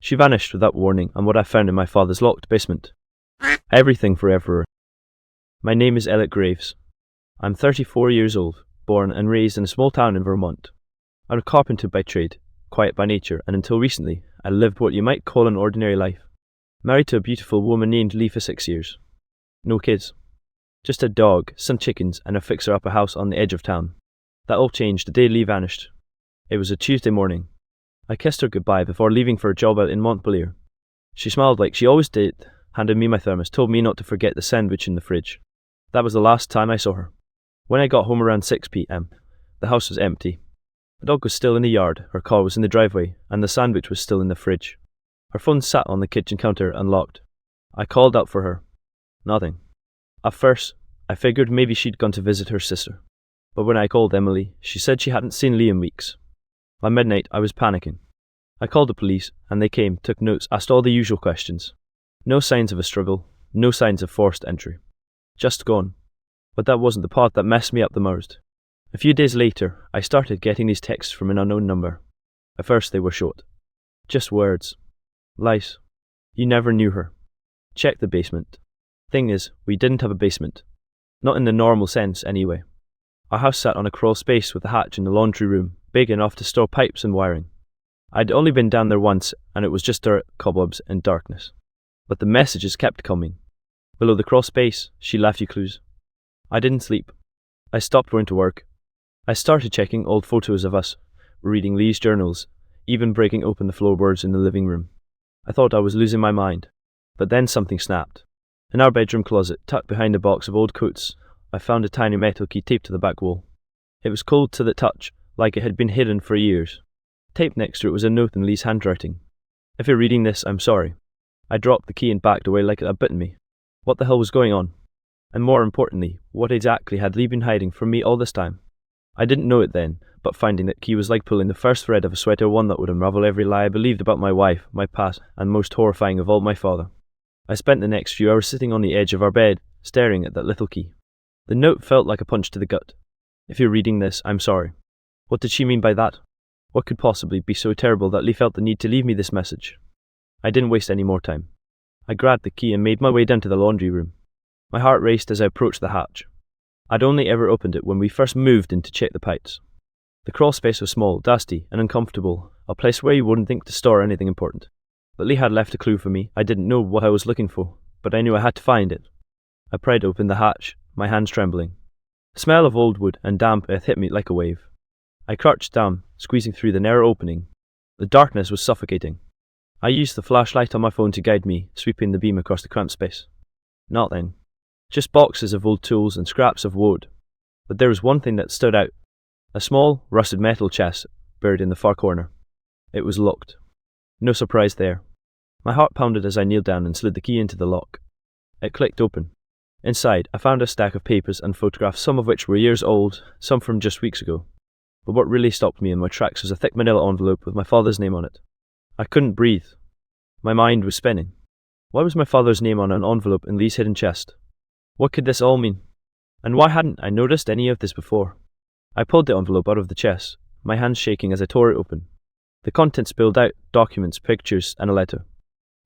She vanished without warning, and what I found in my father's locked basement. Everything forever. My name is Elliot Graves. I'm 34 years old, born and raised in a small town in Vermont. I'm a carpenter by trade, quiet by nature, and until recently, I lived what you might call an ordinary life. Married to a beautiful woman named Leah for 6 years. No kids. Just a dog, some chickens, and a fixer-upper house on the edge of town. That all changed the day Leah vanished. It was a Tuesday morning. I kissed her goodbye before leaving for a job out in Montpelier. She smiled like she always did, handed me my thermos, told me not to forget the sandwich in the fridge. That was the last time I saw her. When I got home around 6 p.m, the house was empty. The dog was still in the yard, her car was in the driveway, and the sandwich was still in the fridge. Her phone sat on the kitchen counter unlocked. I called out for her. Nothing. At first, I figured maybe she'd gone to visit her sister. But when I called Emily, she said she hadn't seen Leah in weeks. By midnight, I was panicking. I called the police, and they came, took notes, asked all the usual questions. No signs of a struggle, no signs of forced entry. Just gone. But that wasn't the part that messed me up the most. A few days later, I started getting these texts from an unknown number. At first they were short. Just words. Lies. You never knew her. Check the basement. Thing is, we didn't have a basement. Not in the normal sense, anyway. Our house sat on a crawl space with a hatch in the laundry room, big enough to store pipes and wiring. I'd only been down there once, and it was just dirt, cobwebs, and darkness. But the messages kept coming. Below the crawl space, she left you clues. I didn't sleep. I stopped going to work. I started checking old photos of us, reading Lee's journals, even breaking open the floorboards in the living room. I thought I was losing my mind, but then something snapped. In our bedroom closet, tucked behind a box of old coats, I found a tiny metal key taped to the back wall. It was cold to the touch, like it had been hidden for years. Taped next to it was a note in Lee's handwriting. If you're reading this, I'm sorry. I dropped the key and backed away like it had bitten me. What the hell was going on? And more importantly, what exactly had Lee been hiding from me all this time? I didn't know it then, but finding that key was like pulling the first thread of a sweater, one that would unravel every lie I believed about my wife, my past, and most horrifying of all, my father. I spent the next few hours sitting on the edge of our bed, staring at that little key. The note felt like a punch to the gut. If you're reading this, I'm sorry. What did she mean by that? What could possibly be so terrible that Lee felt the need to leave me this message? I didn't waste any more time. I grabbed the key and made my way down to the laundry room. My heart raced as I approached the hatch. I'd only ever opened it when we first moved in to check the pipes. The crawl space was small, dusty, and uncomfortable, a place where you wouldn't think to store anything important. But Lee had left a clue for me. I didn't know what I was looking for, but I knew I had to find it. I pried open the hatch, my hands trembling. The smell of old wood and damp earth hit me like a wave. I crouched down, squeezing through the narrow opening. The darkness was suffocating. I used the flashlight on my phone to guide me, sweeping the beam across the cramped space. Nothing. Just boxes of old tools and scraps of wood. But there was one thing that stood out. A small, rusted metal chest buried in the far corner. It was locked. No surprise there. My heart pounded as I kneeled down and slid the key into the lock. It clicked open. Inside, I found a stack of papers and photographs, some of which were years old, some from just weeks ago. But what really stopped me in my tracks was a thick manila envelope with my father's name on it. I couldn't breathe. My mind was spinning. Why was my father's name on an envelope in Lee's hidden chest? What could this all mean? And why hadn't I noticed any of this before? I pulled the envelope out of the chest, my hands shaking as I tore it open. The contents spilled out: documents, pictures, and a letter.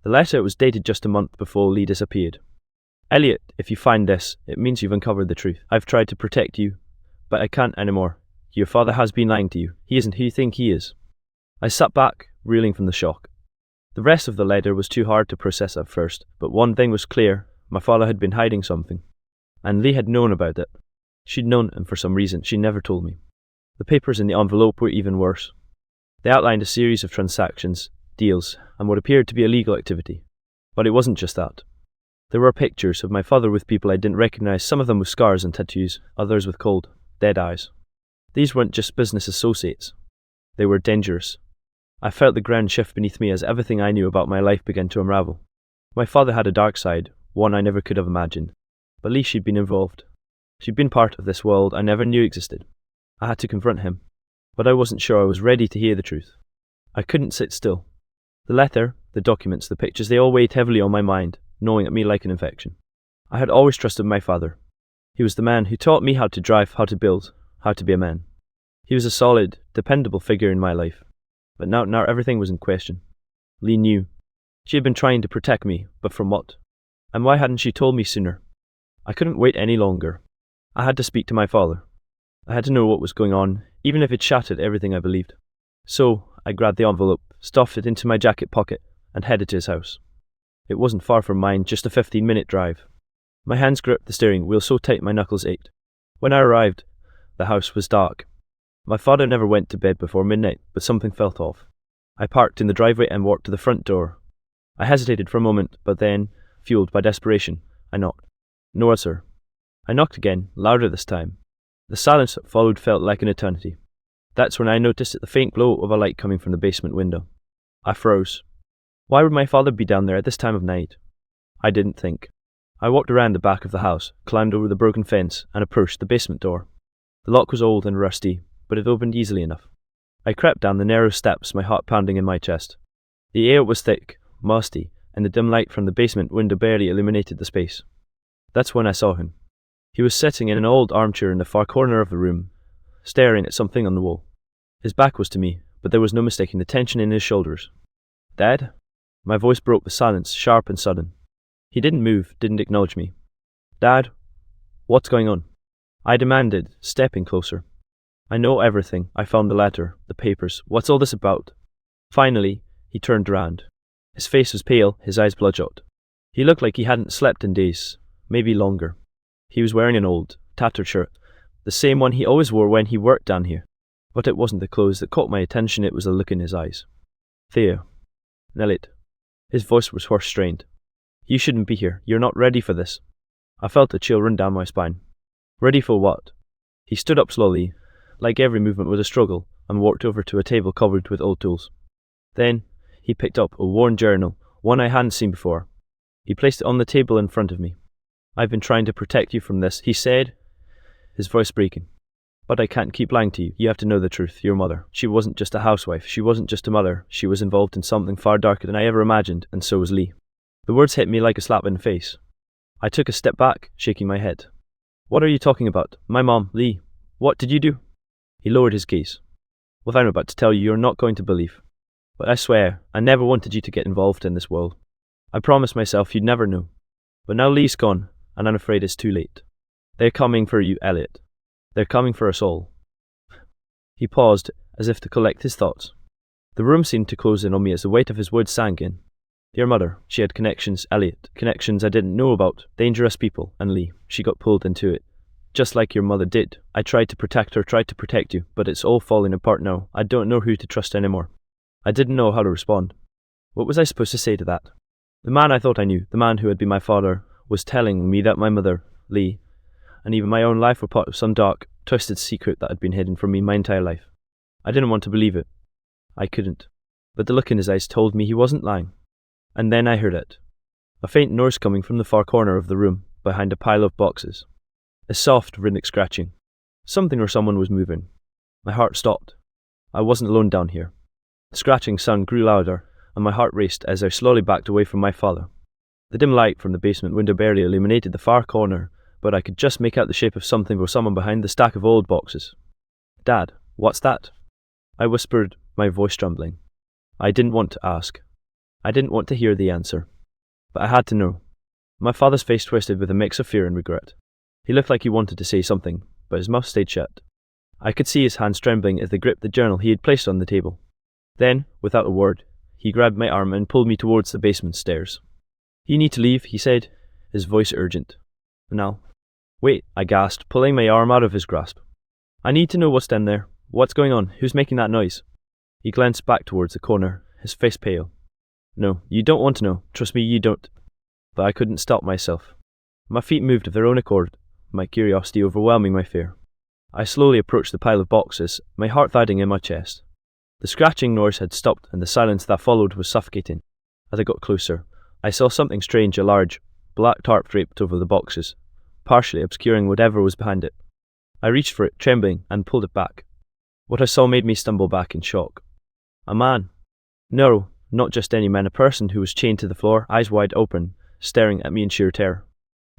The letter was dated just a month before Lee disappeared. Elliot, if you find this, it means you've uncovered the truth. I've tried to protect you, but I can't anymore. Your father has been lying to you. He isn't who you think he is. I sat back, reeling from the shock. The rest of the letter was too hard to process at first, but one thing was clear: my father had been hiding something. And Lee had known about it. She'd known, and for some reason she never told me. The papers in the envelope were even worse. They outlined a series of transactions, deals, and what appeared to be illegal activity. But it wasn't just that. There were pictures of my father with people I didn't recognize, some of them with scars and tattoos, others with cold, dead eyes. These weren't just business associates. They were dangerous. I felt the ground shift beneath me as everything I knew about my life began to unravel. My father had a dark side, one I never could have imagined. But at least she'd been involved. She'd been part of this world I never knew existed. I had to confront him. But I wasn't sure I was ready to hear the truth. I couldn't sit still. The letter, the documents, the pictures, they all weighed heavily on my mind, gnawing at me like an infection. I had always trusted my father. He was the man who taught me how to drive, how to build, how to be a man. He was a solid, dependable figure in my life. But now everything was in question. Lee knew. She had been trying to protect me, but from what? And why hadn't she told me sooner? I couldn't wait any longer. I had to speak to my father. I had to know what was going on, even if it shattered everything I believed. So, I grabbed the envelope, stuffed it into my jacket pocket, and headed to his house. It wasn't far from mine, just a 15-minute drive. My hands gripped the steering wheel so tight my knuckles ached. When I arrived, the house was dark. My father never went to bed before midnight, but something felt off. I parked in the driveway and walked to the front door. I hesitated for a moment, but then, fueled by desperation, I knocked. No answer. I knocked again, louder this time. The silence that followed felt like an eternity. That's when I noticed the faint glow of a light coming from the basement window. I froze. Why would my father be down there at this time of night? I didn't think. I walked around the back of the house, climbed over the broken fence, and approached the basement door. The lock was old and rusty, but it opened easily enough. I crept down the narrow steps, my heart pounding in my chest. The air was thick, musty, and the dim light from the basement window barely illuminated the space. That's when I saw him. He was sitting in an old armchair in the far corner of the room, staring at something on the wall. His back was to me, but there was no mistaking the tension in his shoulders. "Dad?" My voice broke the silence, sharp and sudden. He didn't move, didn't acknowledge me. "Dad, what's going on?" I demanded, stepping closer. "I know everything. I found the letter, the papers. What's all this about?" Finally, he turned around. His face was pale, his eyes bloodshot. He looked like he hadn't slept in days, maybe longer. He was wearing an old, tattered shirt, the same one he always wore when he worked down here. But it wasn't the clothes that caught my attention, it was the look in his eyes. "Thea. Elliot." His voice was hoarse-strained. "You shouldn't be here. You're not ready for this." I felt a chill run down my spine. Ready for what? He stood up slowly, like every movement was a struggle, and walked over to a table covered with old tools. Then, he picked up a worn journal, one I hadn't seen before. He placed it on the table in front of me. "I've been trying to protect you from this," he said, his voice breaking. "But I can't keep lying to you. You have to know the truth. Your mother. She wasn't just a housewife. She wasn't just a mother. She was involved in something far darker than I ever imagined, and so was Lee." The words hit me like a slap in the face. I took a step back, shaking my head. "What are you talking about? My mom, Lee. What did you do?" He lowered his gaze. "What I'm about to tell you, you're not going to believe. But I swear, I never wanted you to get involved in this world. I promised myself you'd never know. But now Lee's gone, and I'm afraid it's too late. They're coming for you, Elliot. They're coming for us all." He paused, as if to collect his thoughts. The room seemed to close in on me as the weight of his words sank in. Your mother, she had connections, Elliot, connections I didn't know about, dangerous people, and Lee, she got pulled into it. Just like your mother did. I tried to protect her, tried to protect you, but it's all falling apart now. I don't know who to trust anymore. I didn't know how to respond. What was I supposed to say to that? The man I thought I knew, the man who had been my father, was telling me that my mother, Lee, and even my own life were part of some dark, twisted secret that had been hidden from me my entire life. I didn't want to believe it. I couldn't. But the look in his eyes told me he wasn't lying. And then I heard it. A faint noise coming from the far corner of the room, behind a pile of boxes. A soft, rhythmic scratching. Something or someone was moving. My heart stopped. I wasn't alone down here. The scratching sound grew louder, and my heart raced as I slowly backed away from my father. The dim light from the basement window barely illuminated the far corner, but I could just make out the shape of something or someone behind the stack of old boxes. "Dad, what's that?" I whispered, my voice trembling. I didn't want to ask. I didn't want to hear the answer. But I had to know. My father's face twisted with a mix of fear and regret. He looked like he wanted to say something, but his mouth stayed shut. I could see his hands trembling as they gripped the journal he had placed on the table. Then, without a word, he grabbed my arm and pulled me towards the basement stairs. "You need to leave," he said, his voice urgent. "Now." "Wait," I gasped, pulling my arm out of his grasp. "I need to know what's down there. What's going on? Who's making that noise?" He glanced back towards the corner, his face pale. "No, you don't want to know. Trust me, you don't." But I couldn't stop myself. My feet moved of their own accord, my curiosity overwhelming my fear. I slowly approached the pile of boxes, my heart thudding in my chest. The scratching noise had stopped, and the silence that followed was suffocating. As I got closer, I saw something strange, a large, black tarp draped over the boxes, partially obscuring whatever was behind it. I reached for it, trembling, and pulled it back. What I saw made me stumble back in shock. A man. No, not just any man, a person who was chained to the floor, eyes wide open, staring at me in sheer terror.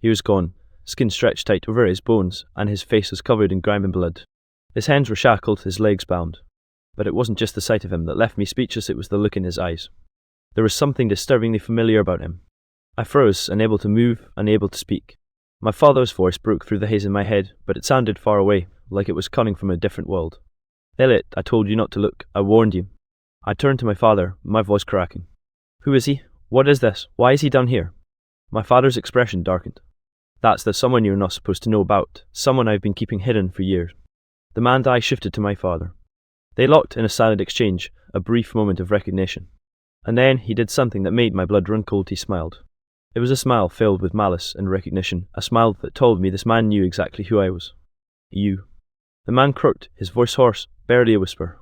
He was gone, skin stretched tight over his bones, and his face was covered in grime and blood. His hands were shackled, his legs bound. But it wasn't just the sight of him that left me speechless, it was the look in his eyes. There was something disturbingly familiar about him. I froze, unable to move, unable to speak. My father's voice broke through the haze in my head, but it sounded far away, like it was coming from a different world. Elliot, I told you not to look. I warned you. I turned to my father, my voice cracking. Who is he? What is this? Why is he down here? My father's expression darkened. That's the someone you're not supposed to know about, someone I've been keeping hidden for years. The man's eye shifted to my father. They locked in a silent exchange, a brief moment of recognition. And then he did something that made my blood run cold. He smiled. It was a smile filled with malice and recognition, a smile that told me this man knew exactly who I was. You. The man croaked, his voice hoarse, barely a whisper.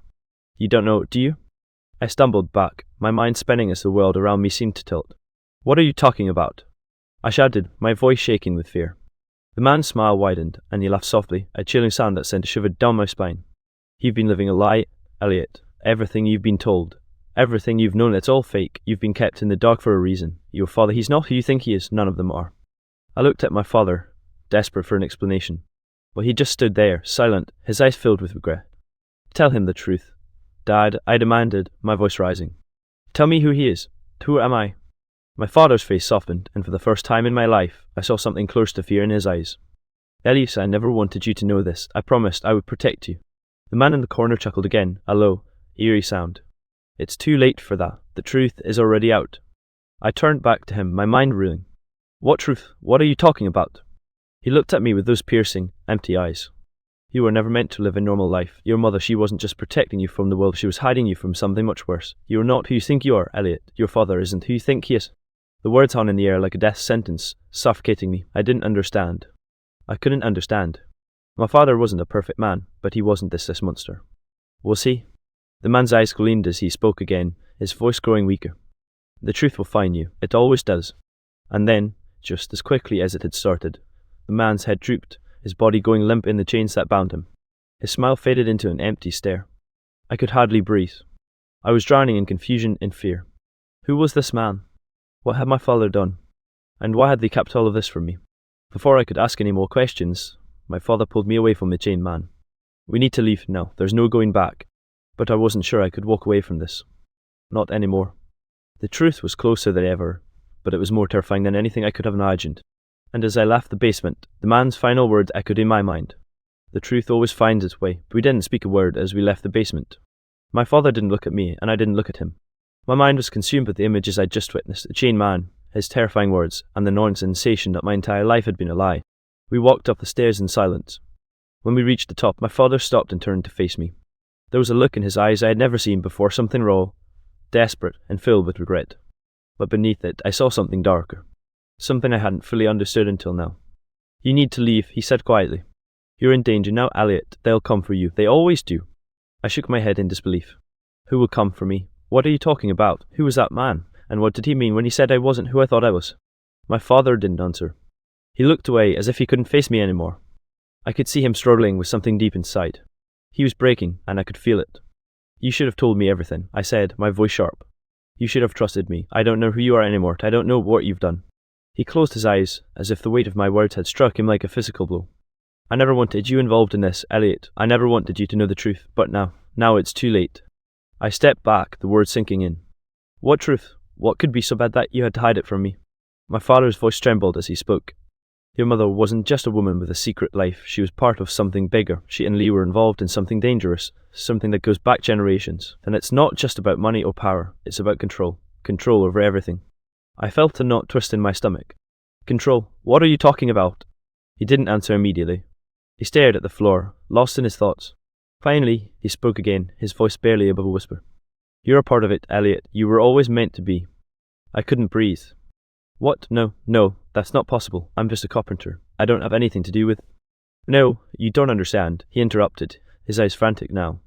You don't know, do you? I stumbled back, my mind spinning as the world around me seemed to tilt. What are you talking about? I shouted, my voice shaking with fear. The man's smile widened, and he laughed softly, a chilling sound that sent a shiver down my spine. You've been living a lie, Elliot. Everything you've been told. Everything you've known, it's all fake. You've been kept in the dark for a reason. Your father, he's not who you think he is. None of them are. I looked at my father, desperate for an explanation. But he just stood there, silent, his eyes filled with regret. Tell him the truth. Dad, I demanded, my voice rising. Tell me who he is. Who am I? My father's face softened, and for the first time in my life, I saw something close to fear in his eyes. Elliot, I never wanted you to know this. I promised I would protect you. The man in the corner chuckled again, a low, eerie sound. It's too late for that. The truth is already out. I turned back to him, my mind reeling. What truth? What are you talking about? He looked at me with those piercing, empty eyes. You were never meant to live a normal life. Your mother, she wasn't just protecting you from the world, she was hiding you from something much worse. You are not who you think you are, Elliot. Your father isn't who you think he is. The words hung in the air like a death sentence, suffocating me. I didn't understand. I couldn't understand. My father wasn't a perfect man, but he wasn't this monster. Was he? The man's eyes gleamed as he spoke again, his voice growing weaker. The truth will find you. It always does. And then, just as quickly as it had started, the man's head drooped, his body going limp in the chains that bound him. His smile faded into an empty stare. I could hardly breathe. I was drowning in confusion and fear. Who was this man? What had my father done? And why had they kept all of this from me? Before I could ask any more questions, my father pulled me away from the chained man. We need to leave now. There's no going back. But I wasn't sure I could walk away from this. Not anymore. The truth was closer than ever, but it was more terrifying than anything I could have imagined. And as I left the basement, the man's final words echoed in my mind. The truth always finds its way. We didn't speak a word as we left the basement. My father didn't look at me, and I didn't look at him. My mind was consumed with the images I'd just witnessed, the chained man, his terrifying words, and the gnawing sensation that my entire life had been a lie. We walked up the stairs in silence. When we reached the top, my father stopped and turned to face me. There was a look in his eyes I had never seen before, something raw, desperate, and filled with regret. But beneath it, I saw something darker. Something I hadn't fully understood until now. You need to leave, he said quietly. You're in danger now, Elliot. They'll come for you. They always do. I shook my head in disbelief. Who will come for me? What are you talking about? Who was that man? And what did he mean when he said I wasn't who I thought I was? My father didn't answer. He looked away as if he couldn't face me anymore. I could see him struggling with something deep inside. He was breaking, and I could feel it. You should have told me everything, I said, my voice sharp. You should have trusted me. I don't know who you are anymore. I don't know what you've done. He closed his eyes, as if the weight of my words had struck him like a physical blow. I never wanted you involved in this, Elliot. I never wanted you to know the truth, but now it's too late. I stepped back, the words sinking in. What truth? What could be so bad that you had to hide it from me? My father's voice trembled as he spoke. Your mother wasn't just a woman with a secret life. She was part of something bigger. She and Lee were involved in something dangerous, something that goes back generations. And it's not just about money or power. It's about control. Control over everything. I felt a knot twist in my stomach. Control? What are you talking about? He didn't answer immediately. He stared at the floor, lost in his thoughts. Finally, he spoke again, his voice barely above a whisper. You're a part of it, Elliot. You were always meant to be. I couldn't breathe. What? No, that's not possible. I'm just a carpenter. I don't have anything to do with... No, you don't understand, he interrupted, his eyes frantic now.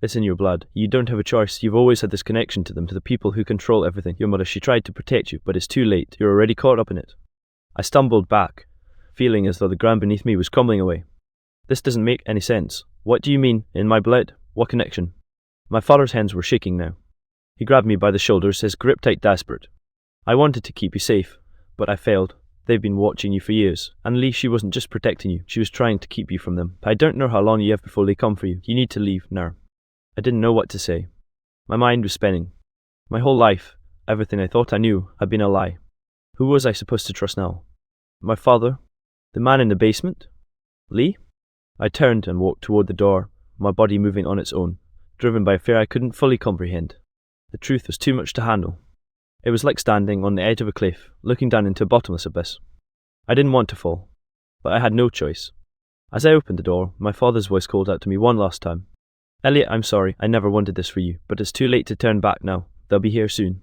It's in your blood. You don't have a choice. You've always had this connection to them, to the people who control everything. Your mother, she tried to protect you, but it's too late. You're already caught up in it. I stumbled back, feeling as though the ground beneath me was crumbling away. This doesn't make any sense. What do you mean, in my blood? What connection? My father's hands were shaking now. He grabbed me by the shoulders, his grip tight, desperate. I wanted to keep you safe, but I failed. They've been watching you for years, and Lee, she wasn't just protecting you, she was trying to keep you from them. I don't know how long you have before they come for you. You need to leave now. I didn't know what to say. My mind was spinning. My whole life, Everything I thought I knew had been a lie. Who was I supposed to trust now? My father? The man in the basement? Lee? I turned and walked toward the door, my body moving on its own, driven by a fear I couldn't fully comprehend. The truth was too much to handle. It was like standing on the edge of a cliff, looking down into a bottomless abyss. I didn't want to fall, but I had no choice. As I opened the door, my father's voice called out to me one last time. Elliot, I'm sorry, I never wanted this for you, but it's too late to turn back now. They'll be here soon.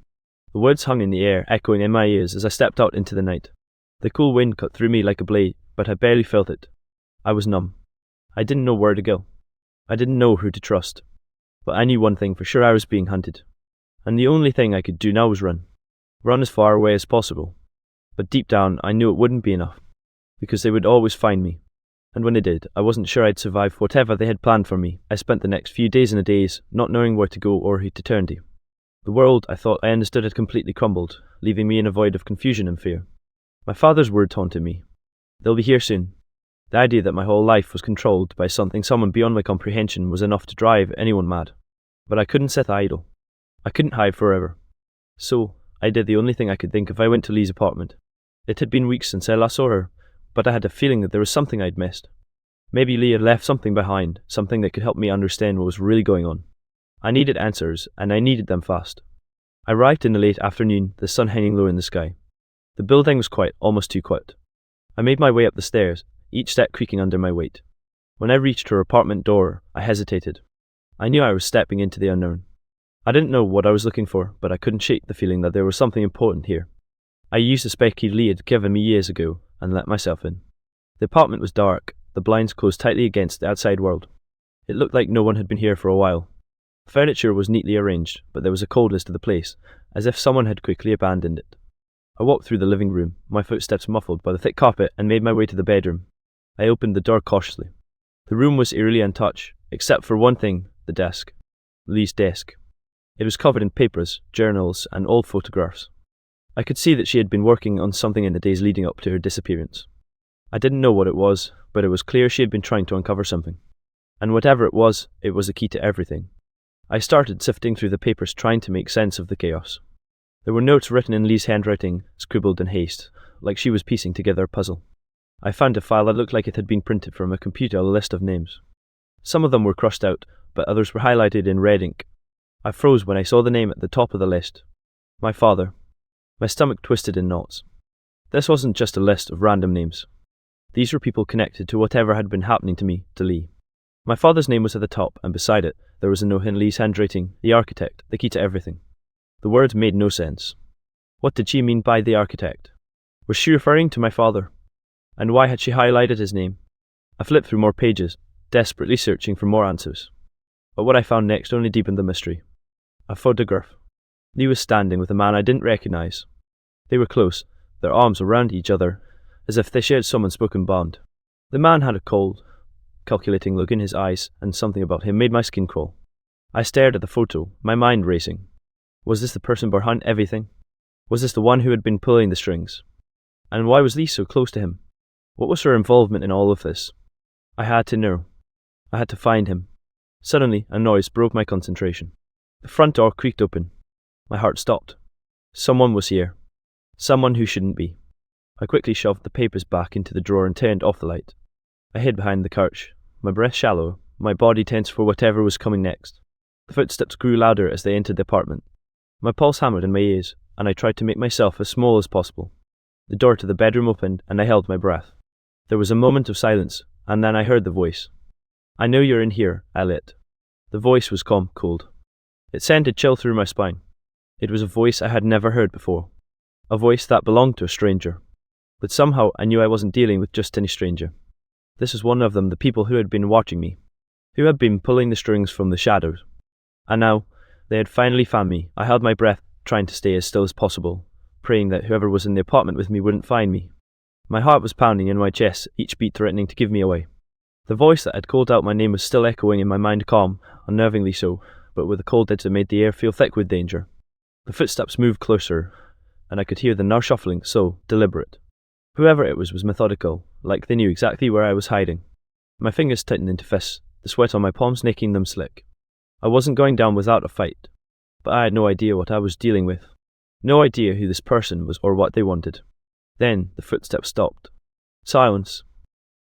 The words hung in the air, echoing in my ears as I stepped out into the night. The cool wind cut through me like a blade, but I barely felt it. I was numb. I didn't know where to go. I didn't know who to trust. But I knew one thing for sure: I was being hunted. And the only thing I could do now was run. Run as far away as possible. But deep down, I knew it wouldn't be enough, because they would always find me. And when they did, I wasn't sure I'd survive whatever they had planned for me. I spent the next few days and days not knowing where to go or who to turn to. The world I thought I understood had completely crumbled, leaving me in a void of confusion and fear. My father's words haunted me. They'll be here soon. The idea that my whole life was controlled by someone beyond my comprehension was enough to drive anyone mad. But I couldn't sit idle. I couldn't hide forever. So, I did the only thing I could think of. I went to Lee's apartment. It had been weeks since I last saw her, but I had a feeling that there was something I'd missed. Maybe Leah had left something behind, something that could help me understand what was really going on. I needed answers, and I needed them fast. I arrived in the late afternoon, the sun hanging low in the sky. The building was quiet, almost too quiet. I made my way up the stairs, each step creaking under my weight. When I reached her apartment door, I hesitated. I knew I was stepping into the unknown. I didn't know what I was looking for, but I couldn't shake the feeling that there was something important here. I used the spare key Leah had given me years ago and let myself in. The apartment was dark, the blinds closed tightly against the outside world. It looked like no one had been here for a while. Furniture was neatly arranged, but there was a coldness to the place, as if someone had quickly abandoned it. I walked through the living room, my footsteps muffled by the thick carpet, and made my way to the bedroom. I opened the door cautiously. The room was eerily untouched, except for one thing: the desk. Lee's desk. It was covered in papers, journals, and old photographs. I could see that she had been working on something in the days leading up to her disappearance. I didn't know what it was, but it was clear she had been trying to uncover something. And whatever it was the key to everything. I started sifting through the papers, trying to make sense of the chaos. There were notes written in Lee's handwriting, scribbled in haste, like she was piecing together a puzzle. I found a file that looked like it had been printed from a computer, a list of names. Some of them were crossed out, but others were highlighted in red ink. I froze when I saw the name at the top of the list. My father. My stomach twisted in knots. This wasn't just a list of random names. These were people connected to whatever had been happening to me, to Lee. My father's name was at the top, and beside it, there was a note in Lee's handwriting: the architect, the key to everything. The words made no sense. What did she mean by the architect? Was she referring to my father? And why had she highlighted his name? I flipped through more pages, desperately searching for more answers. But what I found next only deepened the mystery. A photograph. Lee was standing with a man I didn't recognize. They were close, their arms around each other, as if they shared some unspoken bond. The man had a cold, calculating look in his eyes, and something about him made my skin crawl. I stared at the photo, my mind racing. Was this the person behind everything? Was this the one who had been pulling the strings? And why was Lee so close to him? What was her involvement in all of this? I had to know. I had to find him. Suddenly, a noise broke my concentration. The front door creaked open. My heart stopped. Someone was here. Someone who shouldn't be. I quickly shoved the papers back into the drawer and turned off the light. I hid behind the couch, my breath shallow, my body tense for whatever was coming next. The footsteps grew louder as they entered the apartment. My pulse hammered in my ears, and I tried to make myself as small as possible. The door to the bedroom opened, and I held my breath. There was a moment of silence, and then I heard the voice. "I know you're in here, Elliot." The voice was calm, cold. It sent a chill through my spine. It was a voice I had never heard before. A voice that belonged to a stranger. But somehow I knew I wasn't dealing with just any stranger. This was one of them, the people who had been watching me, who had been pulling the strings from the shadows. And now, they had finally found me. I held my breath, trying to stay as still as possible, praying that whoever was in the apartment with me wouldn't find me. My heart was pounding in my chest, each beat threatening to give me away. The voice that had called out my name was still echoing in my mind, calm, unnervingly so, but with a cold edge that made the air feel thick with danger. The footsteps moved closer, and I could hear them now shuffling, so deliberate. Whoever it was methodical, like they knew exactly where I was hiding. My fingers tightened into fists, the sweat on my palms making them slick. I wasn't going down without a fight, but I had no idea what I was dealing with. No idea who this person was or what they wanted. Then the footsteps stopped. Silence.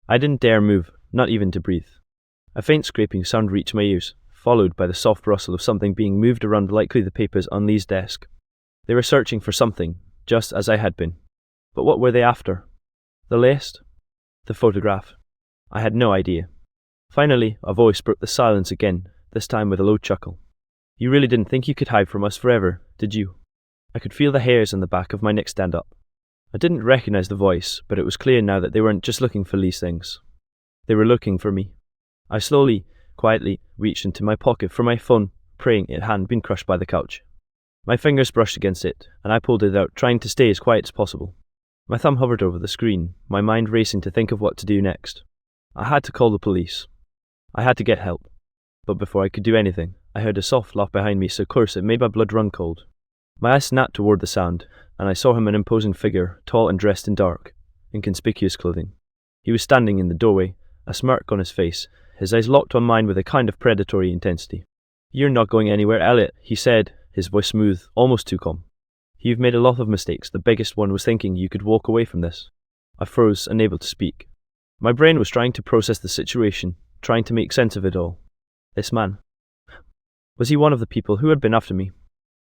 I didn't dare move, not even to breathe. A faint scraping sound reached my ears, followed by the soft rustle of something being moved around, likely the papers on Leah's desk. They were searching for something, just as I had been. But what were they after? The list? The photograph? I had no idea. Finally, a voice broke the silence again, this time with a low chuckle. You really didn't think you could hide from us forever, did you? I could feel the hairs on the back of my neck stand up. I didn't recognize the voice, but it was clear now that they weren't just looking for Leah's things. They were looking for me. I slowly, quietly reached into my pocket for my phone, praying it hadn't been crushed by the couch. My fingers brushed against it, and I pulled it out, trying to stay as quiet as possible. My thumb hovered over the screen, my mind racing to think of what to do next. I had to call the police. I had to get help. But before I could do anything, I heard a soft laugh behind me so close it made my blood run cold. My eyes snapped toward the sound, and I saw him, an imposing figure, tall and dressed in dark, inconspicuous clothing. He was standing in the doorway, a smirk on his face, his eyes locked on mine with a kind of predatory intensity. You're not going anywhere, Elliot, he said, his voice smooth, almost too calm. You've made a lot of mistakes. The biggest one was thinking you could walk away from this. I froze, unable to speak. My brain was trying to process the situation, trying to make sense of it all. This man. Was he one of the people who had been after me?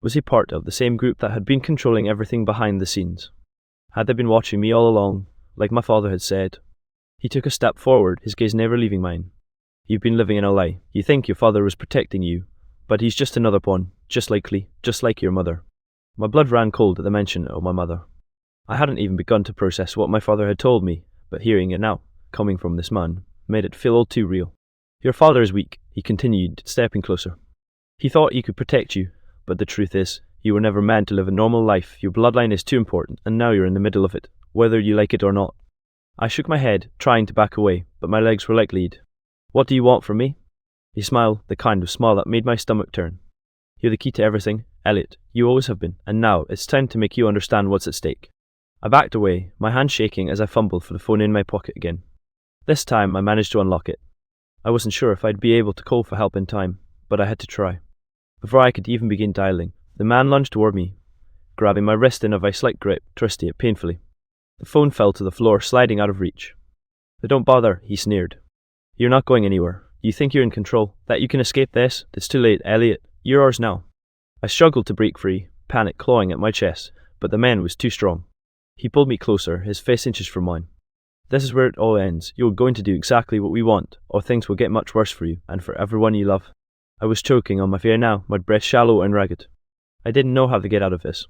Was he part of the same group that had been controlling everything behind the scenes? Had they been watching me all along, like my father had said? He took a step forward, his gaze never leaving mine. You've been living in a lie. You think your father was protecting you, but he's just another pawn, just likely, just like your mother. My blood ran cold at the mention of my mother. I hadn't even begun to process what my father had told me, but hearing it now, coming from this man, made it feel all too real. Your father is weak, he continued, stepping closer. He thought he could protect you, but the truth is, you were never meant to live a normal life. Your bloodline is too important, and now you're in the middle of it, whether you like it or not. I shook my head, trying to back away, but my legs were like lead. What do you want from me? He smiled, the kind of smile that made my stomach turn. You're the key to everything, Elliot. You always have been, and now it's time to make you understand what's at stake. I backed away, my hand shaking as I fumbled for the phone in my pocket again. This time I managed to unlock it. I wasn't sure if I'd be able to call for help in time, but I had to try. Before I could even begin dialing, the man lunged toward me, grabbing my wrist in a vice-like grip, twisting it painfully. The phone fell to the floor, sliding out of reach. Don't bother, he sneered. You're not going anywhere. You think you're in control, that you can escape this? It's too late, Elliot. You're ours now. I struggled to break free, panic clawing at my chest, but the man was too strong. He pulled me closer, his face inches from mine. This is where it all ends. You're going to do exactly what we want, or things will get much worse for you, and for everyone you love. I was choking on my fear now, my breath shallow and ragged. I didn't know how to get out of this.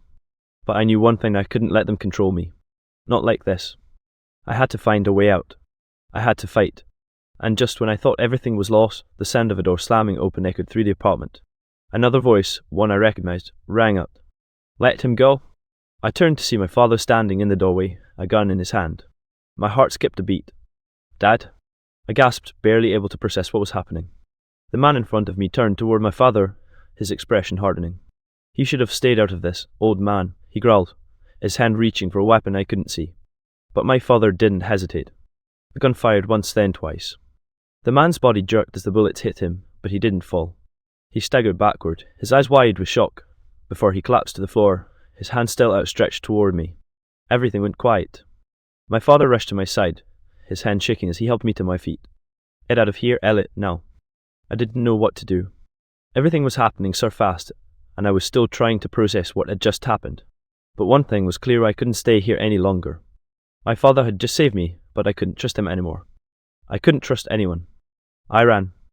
But I knew one thing: I couldn't let them control me. Not like this. I had to find a way out. I had to fight. And just when I thought everything was lost, the sound of a door slamming open echoed through the apartment. Another voice, one I recognized, rang out. Let him go? I turned to see my father standing in the doorway, a gun in his hand. My heart skipped a beat. Dad? I gasped, barely able to process what was happening. The man in front of me turned toward my father, his expression hardening. You should have stayed out of this, old man, he growled, his hand reaching for a weapon I couldn't see. But my father didn't hesitate. The gun fired once, then twice. The man's body jerked as the bullets hit him, but he didn't fall. He staggered backward, his eyes wide with shock, before he collapsed to the floor, his hand still outstretched toward me. Everything went quiet. My father rushed to my side, his hand shaking as he helped me to my feet. Get out of here, Elliot, now. I didn't know what to do. Everything was happening so fast, and I was still trying to process what had just happened. But one thing was clear: I couldn't stay here any longer. My father had just saved me, but I couldn't trust him anymore. I couldn't trust anyone. I ran.